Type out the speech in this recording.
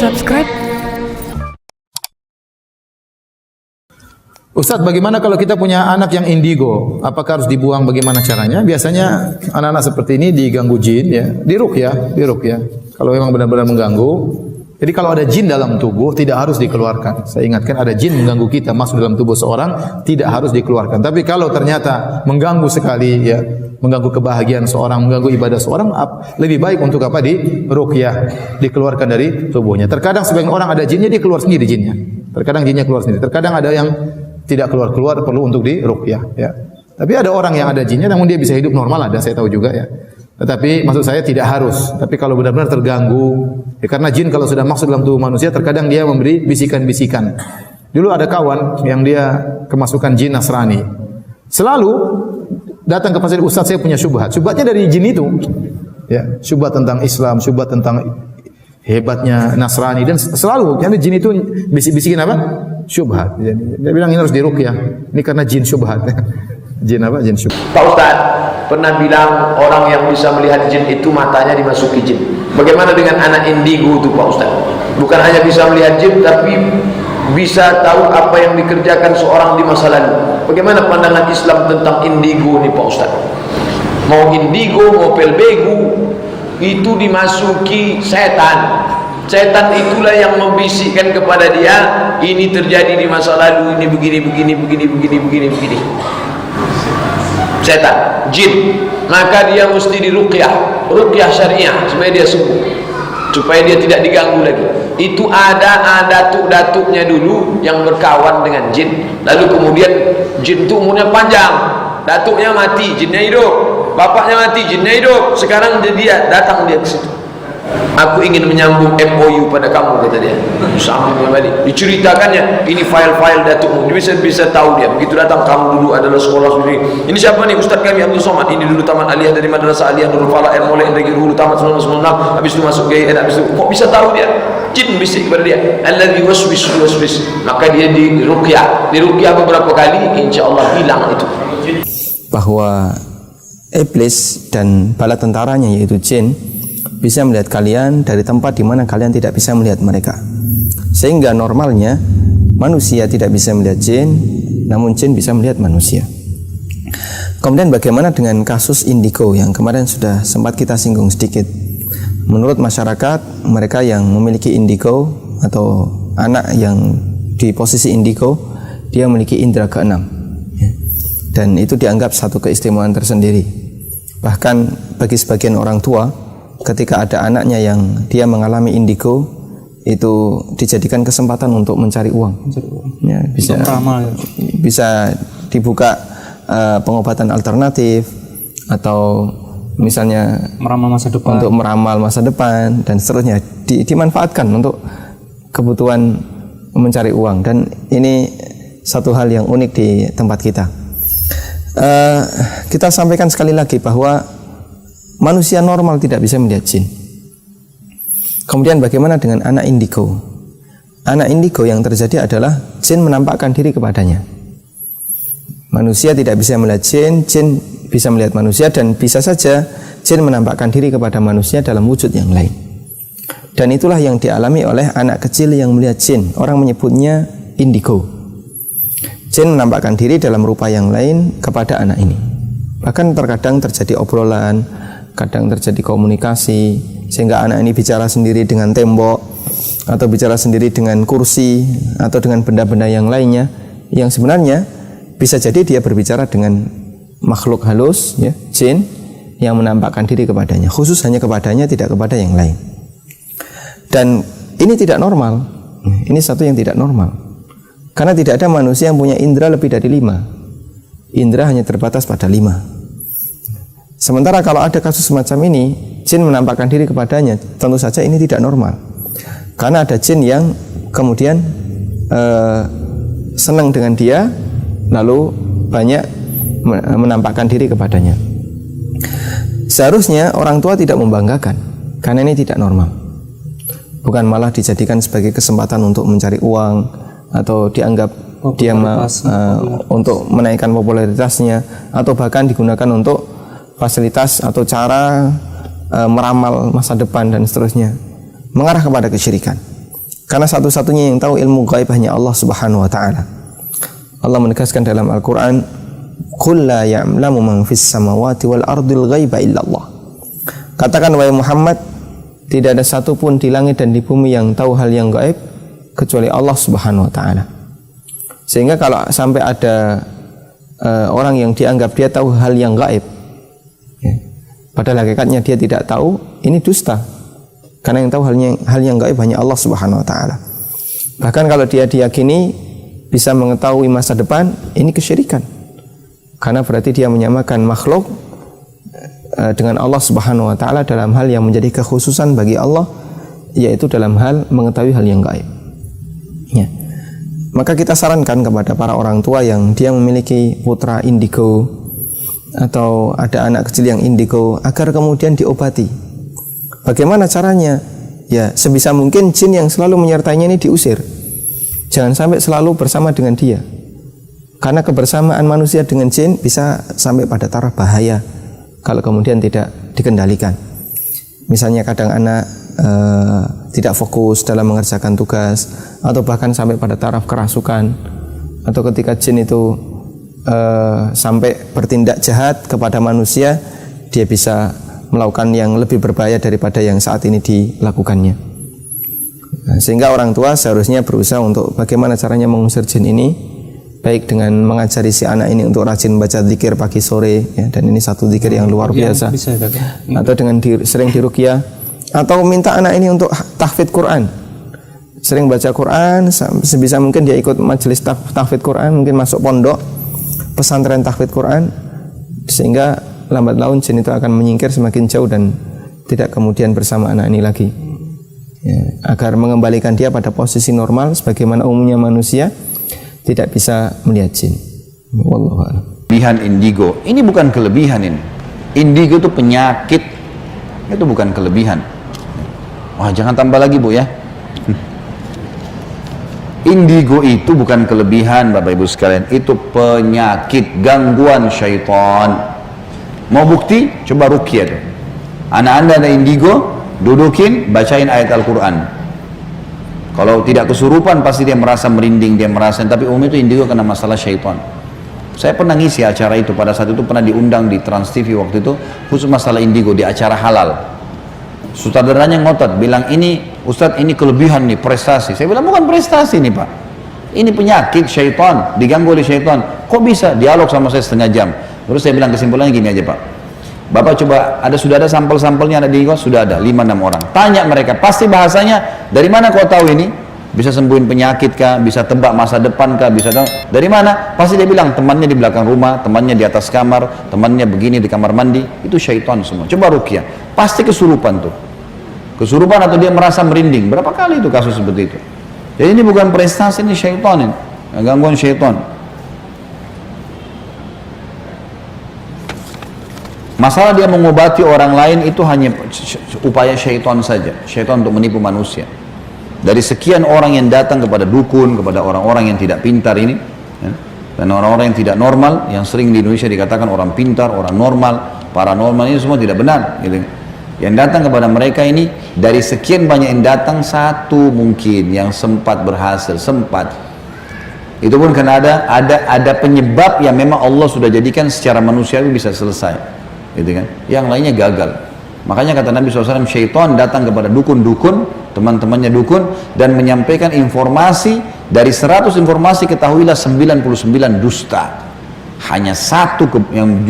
subscribe. Ustadz, bagaimana kalau kita punya anak yang indigo? Apakah harus dibuang? Bagaimana caranya? Biasanya anak-anak seperti ini diganggu jin, ya, diruqyah. Kalau memang benar-benar mengganggu. Jadi kalau ada jin dalam tubuh tidak harus dikeluarkan. Saya ingatkan, ada jin mengganggu kita masuk dalam tubuh seorang tidak harus dikeluarkan. Tapi kalau ternyata mengganggu sekali, ya, mengganggu kebahagiaan seorang, mengganggu ibadah seorang, lebih baik untuk apa? Diruqyah, dikeluarkan dari tubuhnya. Terkadang sebagian orang ada jinnya, dia keluar sendiri jinnya. Terkadang jinnya keluar sendiri. Terkadang ada yang tidak keluar perlu untuk diruqyah, ya. Tapi ada orang yang ada jinnya namun dia bisa hidup normal, ada, saya tahu juga, ya. Tetapi maksud saya tidak harus. Tapi kalau benar-benar terganggu, ya, karena jin kalau sudah masuk dalam tubuh manusia terkadang dia memberi bisikan-bisikan. Dulu ada kawan yang dia kemasukan jin Nasrani. Selalu datang ke pasir, Ustaz, saya punya syubhat. Syubhatnya dari jin itu. Ya, syubhat tentang Islam, syubhat tentang hebatnya Nasrani, dan selalu jadi jin itu bisik-bisikin apa? Syubhat. Dia bilang ini harus diruqyah. Ini karena jin syubhat. Jin apa? Jin syubhat. Pak Ustaz pernah bilang orang yang bisa melihat jin itu matanya dimasuki jin. Bagaimana dengan anak indigo itu Pak Ustaz? Bukan hanya bisa melihat jin tapi bisa tahu apa yang dikerjakan seorang di masa lalu. Bagaimana pandangan Islam tentang indigo ini Pak Ustaz? Mau indigo, mau pelbegu, itu dimasuki setan. Setan itulah yang membisikkan kepada dia, ini terjadi di masa lalu, ini begini. Setan, jin. Maka dia mesti diruqyah, ruqyah syariah supaya dia sembuh, supaya dia tidak diganggu lagi. Itu ada datuk-datuknya dulu yang berkawan dengan jin. Lalu kemudian jin itu umurnya panjang, datuknya mati, jinnya hidup. Bapaknya mati, jinnya hidup. Sekarang dia datang dia ke situ. Aku ingin menyambung MOU pada kamu, kata dia. Sambung kembali. Diceritakannya, ini file-file datukmu. Dia bisa tahu dia. Begitu datang, kamu dulu adalah sekolah sendiri. Ini siapa nih? Ustaz kami Abdul Somad. Ini dulu taman aliyah dari Madrasah Aliyah Nurul Falah mulai dari dulu tamat 1996. Habis itu masuk GIN. Habis itu kok bisa tahu dia? Jin bisik kepada dia. Alladzi waswis. Maka dia diruqyah. Diruqyah beberapa kali, insyaallah hilang itu. Bahwa iblis dan bala tentaranya yaitu jin bisa melihat kalian dari tempat di mana kalian tidak bisa melihat mereka. Sehingga normalnya manusia tidak bisa melihat jin, namun jin bisa melihat manusia. Kemudian bagaimana dengan kasus indigo yang kemarin sudah sempat kita singgung sedikit. Menurut masyarakat, mereka yang memiliki indigo atau anak yang di posisi indigo, dia memiliki indera keenam. Dan itu dianggap satu keistimewaan tersendiri. Bahkan bagi sebagian orang tua, ketika ada anaknya yang dia mengalami indigo, itu dijadikan kesempatan untuk mencari uang. Ya, bisa dibuka pengobatan alternatif atau misalnya meramal masa depan, untuk meramal masa depan dan seterusnya, dimanfaatkan untuk kebutuhan mencari uang. Dan ini satu hal yang unik di tempat kita. Kita sampaikan sekali lagi bahwa manusia normal tidak bisa melihat jin. Kemudian bagaimana dengan anak indigo? Anak indigo yang terjadi adalah jin menampakkan diri kepadanya. Manusia tidak bisa melihat jin, jin bisa melihat manusia, dan bisa saja jin menampakkan diri kepada manusia dalam wujud yang lain. Dan itulah yang dialami oleh anak kecil yang melihat jin. Orang menyebutnya indigo. Jin menampakkan diri dalam rupa yang lain kepada anak ini. Bahkan terkadang terjadi obrolan, kadang terjadi komunikasi, sehingga anak ini bicara sendiri dengan tembok, atau bicara sendiri dengan kursi, atau dengan benda-benda yang lainnya, yang sebenarnya bisa jadi dia berbicara dengan makhluk halus, ya, jin, yang menampakkan diri kepadanya, khusus hanya kepadanya, tidak kepada yang lain. Dan ini tidak normal. Ini satu yang tidak normal. Karena tidak ada manusia yang punya indera lebih dari 5. Indera hanya terbatas pada 5. Sementara kalau ada kasus semacam ini, jin menampakkan diri kepadanya, tentu saja ini tidak normal. Karena ada jin yang kemudian senang dengan dia, lalu banyak menampakkan diri kepadanya. Seharusnya orang tua tidak membanggakan, karena ini tidak normal. Bukan malah dijadikan sebagai kesempatan untuk mencari uang, atau dianggap dia untuk menaikkan popularitasnya, atau bahkan digunakan untuk fasilitas atau cara meramal masa depan dan seterusnya, mengarah kepada kesyirikan. Karena satu-satunya yang tahu ilmu gaib hanya Allah Subhanahu wa taala. Allah menegaskan dalam Al-Qur'an, "Qul la ya'lamu man fis samawati wal ardil ghaiba illallah." Katakan wahai Muhammad, tidak ada satupun di langit dan di bumi yang tahu hal yang gaib kecuali Allah Subhanahu wa taala. Sehingga kalau sampai ada orang yang dianggap dia tahu hal yang gaib, ya, padahal hakikatnya dia tidak tahu, ini dusta. Karena yang tahu hal yang gaib hanya Allah Subhanahu wa taala. Bahkan kalau dia diyakini bisa mengetahui masa depan, ini kesyirikan. Karena berarti dia menyamakan makhluk dengan Allah Subhanahu wa taala dalam hal yang menjadi kekhususan bagi Allah, yaitu dalam hal mengetahui hal yang gaib. Ya. Maka kita sarankan kepada para orang tua yang dia memiliki putra indigo atau ada anak kecil yang indigo agar kemudian diobati. Bagaimana caranya? Ya, sebisa mungkin jin yang selalu menyertainya ini diusir. Jangan sampai selalu bersama dengan dia. Karena kebersamaan manusia dengan jin bisa sampai pada taraf bahaya kalau kemudian tidak dikendalikan. Misalnya kadang anak tidak fokus dalam mengerjakan tugas, atau bahkan sampai pada taraf kerasukan, atau ketika jin itu sampai bertindak jahat kepada manusia, dia bisa melakukan yang lebih berbahaya daripada yang saat ini dilakukannya. Sehingga orang tua seharusnya berusaha untuk bagaimana caranya mengusir jin ini, baik dengan mengajari si anak ini untuk rajin baca zikir pagi sore, ya, dan ini satu zikir yang luar biasa, atau dengan sering diruqyah, atau minta anak ini untuk tahfidz Quran, sering baca Quran, sebisa mungkin dia ikut majelis tahfidz Quran, mungkin masuk pondok pesantren tahfidz Quran, sehingga lambat laun jin itu akan menyingkir semakin jauh dan tidak kemudian bersama anak ini lagi, ya, agar mengembalikan dia pada posisi normal sebagaimana umumnya manusia tidak bisa melihat jin. Wallahu a'lam. Kelebihan indigo ini bukan kelebihan ini. Indigo itu penyakit, itu bukan kelebihan. Wah, jangan tambah lagi Bu ya. Indigo itu bukan kelebihan Bapak Ibu sekalian, itu penyakit, gangguan syaitan. Mau bukti? Coba ruqyah tuh. Anak anda ada indigo, dudukin, bacain ayat Al-Quran. Kalau tidak kesurupan pasti dia merasa merinding, dia merasa, tapi umum itu indigo karena masalah syaitan. Saya pernah ngisi acara itu, pada saat itu pernah diundang di Trans TV waktu itu, khusus masalah indigo di acara halal. Sutradaranya ngotot, bilang ini Ustadz ini kelebihan nih, prestasi. Saya bilang bukan prestasi nih Pak, ini penyakit syaitan, diganggu oleh syaitan. Kok bisa? Dialog sama saya setengah jam. Terus saya bilang kesimpulannya gini aja Pak, Bapak coba, sudah ada sampel-sampelnya ada di Inggris, sudah ada 5-6 orang. Tanya mereka, pasti bahasanya, dari mana kau tahu ini? Bisa sembuhin penyakit kah? Bisa tebak masa depan kah? Bisa tahu? Dari mana? Pasti dia bilang, temannya di belakang rumah, temannya di atas kamar, temannya begini di kamar mandi. Itu syaitan semua. Coba ruqyah, pasti kesurupan tuh. Kesurupan atau dia merasa merinding. Berapa kali itu kasus seperti itu? Jadi ini bukan prestasi, ini syaitan ini. Gangguan syaitan. Masalah dia mengobati orang lain itu hanya upaya syaitan saja. Syaitan untuk menipu manusia. Dari sekian orang yang datang kepada dukun, kepada orang-orang yang tidak pintar ini, ya, dan orang-orang yang tidak normal, yang sering di Indonesia dikatakan orang pintar, orang normal, paranormal, ini semua tidak benar. Gitu. Yang datang kepada mereka ini, dari sekian banyak yang datang, satu mungkin yang sempat berhasil, sempat. Itu pun karena ada penyebab yang memang Allah sudah jadikan secara manusiawi bisa selesai. Gitu kan? Yang lainnya gagal. Makanya kata Nabi SAW, syaitan datang kepada dukun-dukun, teman-temannya dukun, dan menyampaikan informasi, dari 100 informasi ketahuilah 99 dusta. Hanya satu yang